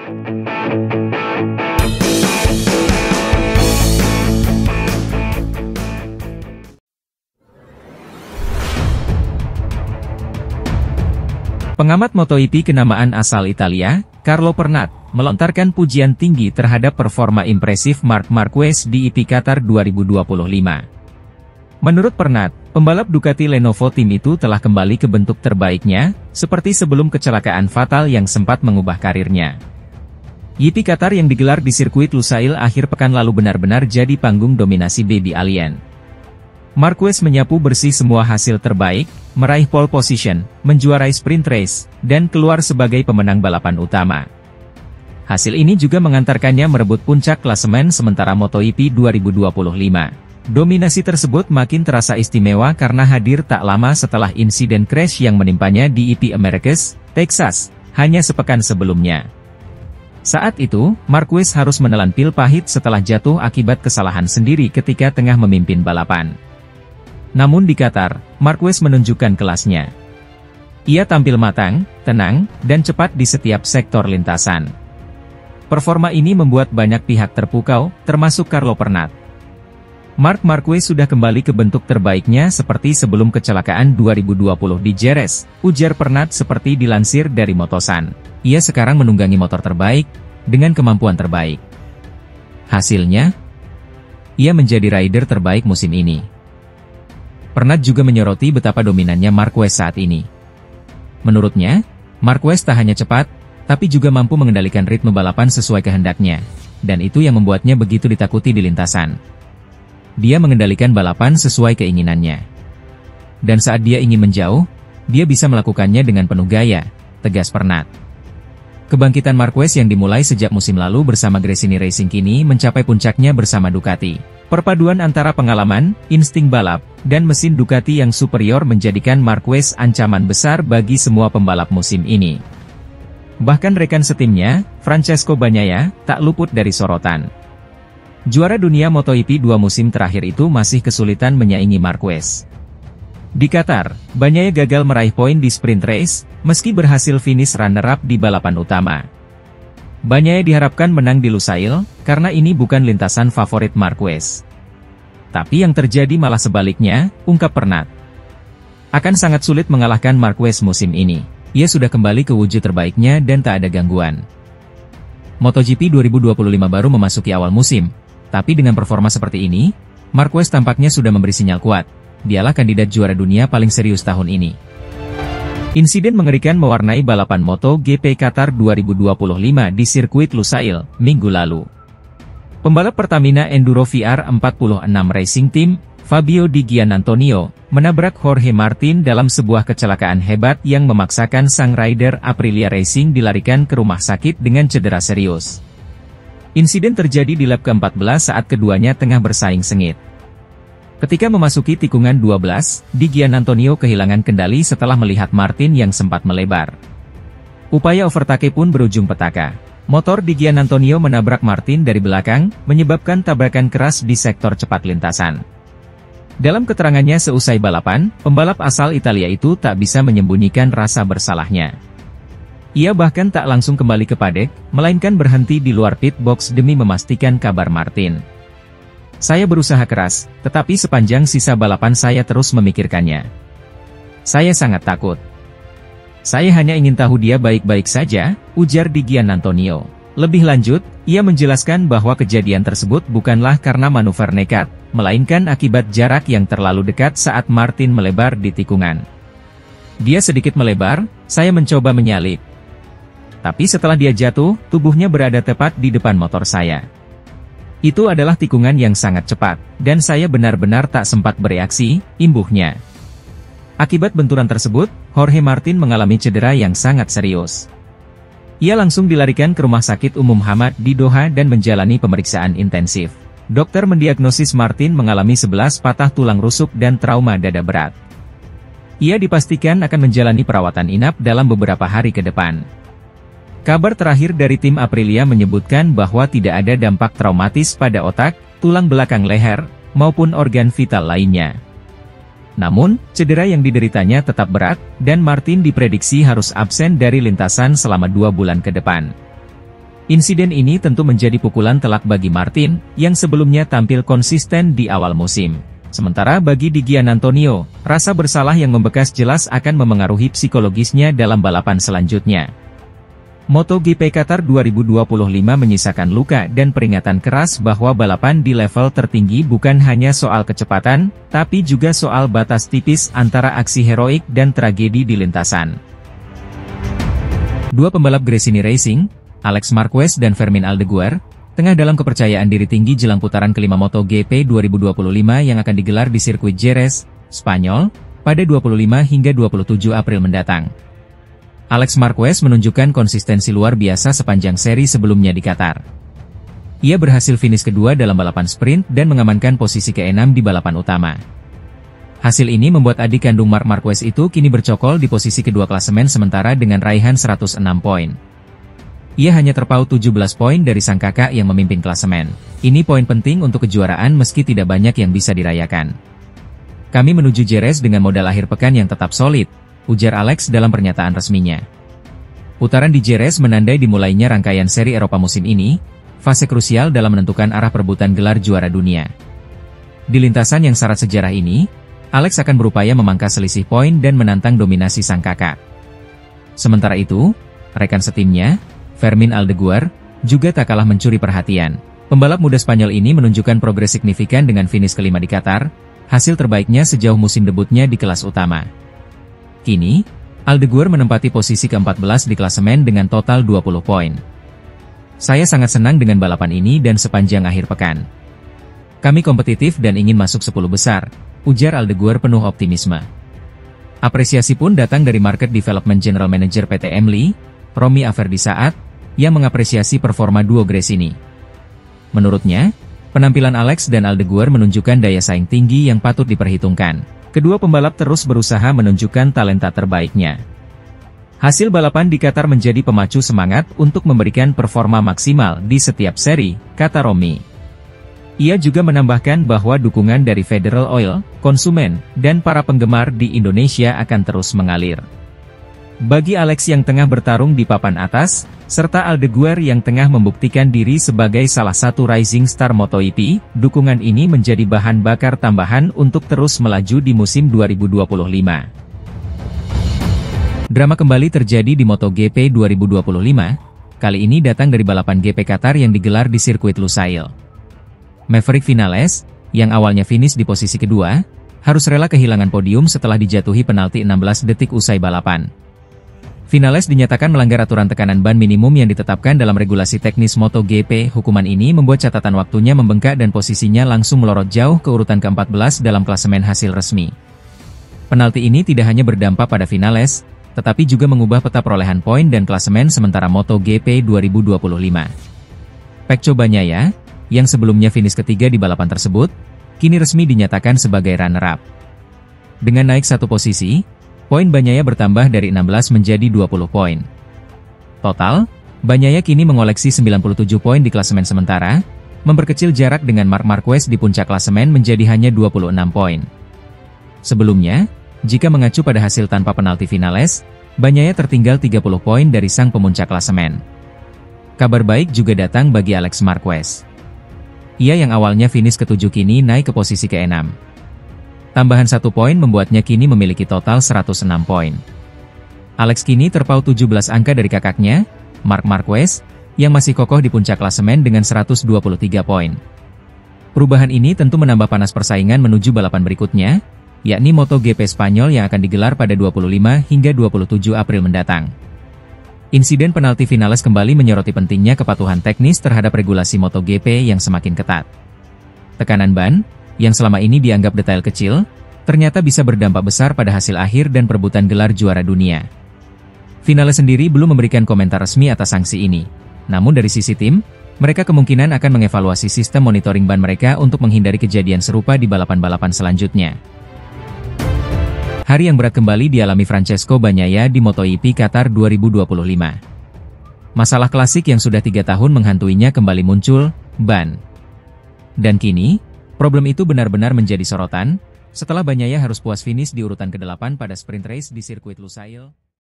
Pengamat MotoGP kenamaan asal Italia, Carlo Pernat, melontarkan pujian tinggi terhadap performa impresif Marc Marquez di EP Qatar 2025. Menurut Pernat, pembalap Ducati Lenovo Team itu telah kembali ke bentuk terbaiknya, seperti sebelum kecelakaan fatal yang sempat mengubah karirnya. EP Qatar yang digelar di sirkuit Lusail akhir pekan lalu benar-benar jadi panggung dominasi Baby Alien. Marquez menyapu bersih semua hasil terbaik, meraih pole position, menjuarai sprint race, dan keluar sebagai pemenang balapan utama. Hasil ini juga mengantarkannya merebut puncak klasemen sementara MotoGP 2025. Dominasi tersebut makin terasa istimewa karena hadir tak lama setelah insiden crash yang menimpanya di EP Americas, Texas, hanya sepekan sebelumnya. Saat itu, Marquez harus menelan pil pahit setelah jatuh akibat kesalahan sendiri ketika tengah memimpin balapan. Namun di Qatar, Marquez menunjukkan kelasnya. Ia tampil matang, tenang, dan cepat di setiap sektor lintasan. Performa ini membuat banyak pihak terpukau, termasuk Carlo Pernat. Marc Marquez sudah kembali ke bentuk terbaiknya seperti sebelum kecelakaan 2020 di Jerez, ujar Pernat seperti dilansir dari Motosan. Ia sekarang menunggangi motor terbaik, dengan kemampuan terbaik. Hasilnya, ia menjadi rider terbaik musim ini. Pernat juga menyoroti betapa dominannya Marquez saat ini. Menurutnya, Marquez tak hanya cepat, tapi juga mampu mengendalikan ritme balapan sesuai kehendaknya, dan itu yang membuatnya begitu ditakuti di lintasan. Dia mengendalikan balapan sesuai keinginannya. Dan saat dia ingin menjauh, dia bisa melakukannya dengan penuh gaya, tegas Pernat. Kebangkitan Marquez yang dimulai sejak musim lalu bersama Gresini Racing kini mencapai puncaknya bersama Ducati. Perpaduan antara pengalaman, insting balap, dan mesin Ducati yang superior menjadikan Marquez ancaman besar bagi semua pembalap musim ini. Bahkan rekan setimnya, Francesco Bagnaia, tak luput dari sorotan. Juara dunia MotoGP 2 musim terakhir itu masih kesulitan menyaingi Marquez. Di Qatar, Bagnaia gagal meraih poin di sprint race, meski berhasil finish runner-up di balapan utama. Bagnaia diharapkan menang di Lusail, karena ini bukan lintasan favorit Marquez. Tapi yang terjadi malah sebaliknya, ungkap Pernat. Akan sangat sulit mengalahkan Marquez musim ini. Ia sudah kembali ke wujud terbaiknya dan tak ada gangguan. MotoGP 2025 baru memasuki awal musim, tapi dengan performa seperti ini, Marquez tampaknya sudah memberi sinyal kuat. Dialah kandidat juara dunia paling serius tahun ini. Insiden mengerikan mewarnai balapan MotoGP Qatar 2025 di sirkuit Lusail, Minggu lalu. Pembalap Pertamina Enduro VR46 Racing Team, Fabio Di Giannantonio, menabrak Jorge Martin dalam sebuah kecelakaan hebat yang memaksakan sang rider Aprilia Racing dilarikan ke rumah sakit dengan cedera serius. Insiden terjadi di lap ke-14 saat keduanya tengah bersaing sengit. Ketika memasuki tikungan 12, Di Giannantonio kehilangan kendali setelah melihat Martin yang sempat melebar. Upaya overtake pun berujung petaka. Motor Di Giannantonio menabrak Martin dari belakang, menyebabkan tabrakan keras di sektor cepat lintasan. Dalam keterangannya seusai balapan, pembalap asal Italia itu tak bisa menyembunyikan rasa bersalahnya. Ia bahkan tak langsung kembali ke paddock, melainkan berhenti di luar pit box demi memastikan kabar Martin. Saya berusaha keras, tetapi sepanjang sisa balapan saya terus memikirkannya. Saya sangat takut. Saya hanya ingin tahu dia baik-baik saja, ujar Di Giannantonio. Lebih lanjut, ia menjelaskan bahwa kejadian tersebut bukanlah karena manuver nekat, melainkan akibat jarak yang terlalu dekat saat Martin melebar di tikungan. Dia sedikit melebar, saya mencoba menyalip. Tapi setelah dia jatuh, tubuhnya berada tepat di depan motor saya. Itu adalah tikungan yang sangat cepat, dan saya benar-benar tak sempat bereaksi, imbuhnya. Akibat benturan tersebut, Jorge Martin mengalami cedera yang sangat serius. Ia langsung dilarikan ke Rumah Sakit Umum Hamad di Doha dan menjalani pemeriksaan intensif. Dokter mendiagnosis Martin mengalami 11 patah tulang rusuk dan trauma dada berat. Ia dipastikan akan menjalani perawatan inap dalam beberapa hari ke depan. Kabar terakhir dari tim Aprilia menyebutkan bahwa tidak ada dampak traumatis pada otak, tulang belakang leher, maupun organ vital lainnya. Namun, cedera yang dideritanya tetap berat, dan Martin diprediksi harus absen dari lintasan selama 2 bulan ke depan. Insiden ini tentu menjadi pukulan telak bagi Martin, yang sebelumnya tampil konsisten di awal musim. Sementara bagi Di Giannantonio, rasa bersalah yang membekas jelas akan memengaruhi psikologisnya dalam balapan selanjutnya. MotoGP Qatar 2025 menyisakan luka dan peringatan keras bahwa balapan di level tertinggi bukan hanya soal kecepatan, tapi juga soal batas tipis antara aksi heroik dan tragedi di lintasan. Dua pembalap Gresini Racing, Alex Marquez dan Fermin Aldeguer, tengah dalam kepercayaan diri tinggi jelang putaran kelima MotoGP 2025 yang akan digelar di sirkuit Jerez, Spanyol, pada 25 hingga 27 April mendatang. Alex Marquez menunjukkan konsistensi luar biasa sepanjang seri sebelumnya di Qatar. Ia berhasil finish kedua dalam balapan sprint dan mengamankan posisi ke-6 di balapan utama. Hasil ini membuat adik kandung Marc Marquez itu kini bercokol di posisi kedua klasemen sementara dengan raihan 106 poin. Ia hanya terpaut 17 poin dari sang kakak yang memimpin klasemen. Ini poin penting untuk kejuaraan meski tidak banyak yang bisa dirayakan. Kami menuju Jerez dengan modal akhir pekan yang tetap solid, ujar Alex dalam pernyataan resminya. Putaran di Jerez menandai dimulainya rangkaian seri Eropa musim ini, fase krusial dalam menentukan arah perebutan gelar juara dunia. Di lintasan yang syarat sejarah ini, Alex akan berupaya memangkas selisih poin dan menantang dominasi sang kakak. Sementara itu, rekan setimnya, Fermin Aldeguer, juga tak kalah mencuri perhatian. Pembalap muda Spanyol ini menunjukkan progres signifikan dengan finish kelima di Qatar, hasil terbaiknya sejauh musim debutnya di kelas utama. Kini, Aldeguer menempati posisi ke-14 di klasemen dengan total 20 poin. Saya sangat senang dengan balapan ini dan sepanjang akhir pekan. Kami kompetitif dan ingin masuk 10 besar, ujar Aldeguer penuh optimisme. Apresiasi pun datang dari Market Development General Manager PT Emli, Romy Averdisaat, yang mengapresiasi performa duo Gresini. Menurutnya, penampilan Alex dan Aldeguer menunjukkan daya saing tinggi yang patut diperhitungkan. Kedua pembalap terus berusaha menunjukkan talenta terbaiknya. Hasil balapan di Qatar menjadi pemacu semangat untuk memberikan performa maksimal di setiap seri, kata Romy. Ia juga menambahkan bahwa dukungan dari Federal Oil, konsumen, dan para penggemar di Indonesia akan terus mengalir. Bagi Alex yang tengah bertarung di papan atas, serta Aldeguer yang tengah membuktikan diri sebagai salah satu rising star MotoGP, dukungan ini menjadi bahan bakar tambahan untuk terus melaju di musim 2025. Drama kembali terjadi di MotoGP 2025, kali ini datang dari balapan GP Qatar yang digelar di sirkuit Lusail. Maverick Vinales, yang awalnya finish di posisi kedua, harus rela kehilangan podium setelah dijatuhi penalti 16 detik usai balapan. Vinales dinyatakan melanggar aturan tekanan ban minimum yang ditetapkan dalam regulasi teknis MotoGP. Hukuman ini membuat catatan waktunya membengkak dan posisinya langsung melorot jauh ke urutan ke-14 dalam klasemen hasil resmi. Penalti ini tidak hanya berdampak pada Vinales, tetapi juga mengubah peta perolehan poin dan klasemen sementara MotoGP 2025. Pecco Bagnaia, yang sebelumnya finish ketiga di balapan tersebut, kini resmi dinyatakan sebagai runner-up. Dengan naik satu posisi, poin Bagnaia bertambah dari 16 menjadi 20 poin. Total, Bagnaia kini mengoleksi 97 poin di klasemen sementara, memperkecil jarak dengan Marc Marquez di puncak klasemen menjadi hanya 26 poin. Sebelumnya, jika mengacu pada hasil tanpa penalti Vinales, Bagnaia tertinggal 30 poin dari sang pemuncak klasemen. Kabar baik juga datang bagi Alex Marquez. Ia yang awalnya finish ke-7 kini naik ke posisi ke-6. Tambahan 1 poin membuatnya kini memiliki total 106 poin. Alex kini terpaut 17 angka dari kakaknya, Marc Marquez, yang masih kokoh di puncak klasemen dengan 123 poin. Perubahan ini tentu menambah panas persaingan menuju balapan berikutnya, yakni MotoGP Spanyol yang akan digelar pada 25 hingga 27 April mendatang. Insiden penalti Vinales kembali menyoroti pentingnya kepatuhan teknis terhadap regulasi MotoGP yang semakin ketat. Tekanan ban, yang selama ini dianggap detail kecil, ternyata bisa berdampak besar pada hasil akhir dan perebutan gelar juara dunia. Vinales sendiri belum memberikan komentar resmi atas sanksi ini. Namun dari sisi tim, mereka kemungkinan akan mengevaluasi sistem monitoring ban mereka untuk menghindari kejadian serupa di balapan-balapan selanjutnya. Hari yang berat kembali dialami Francesco Bagnaia di MotoGP Qatar 2025. Masalah klasik yang sudah 3 tahun menghantuinya kembali muncul, ban. Dan kini, problem itu benar-benar menjadi sorotan, setelah Bagnaia harus puas finish di urutan ke-8 pada sprint race di sirkuit Lusail.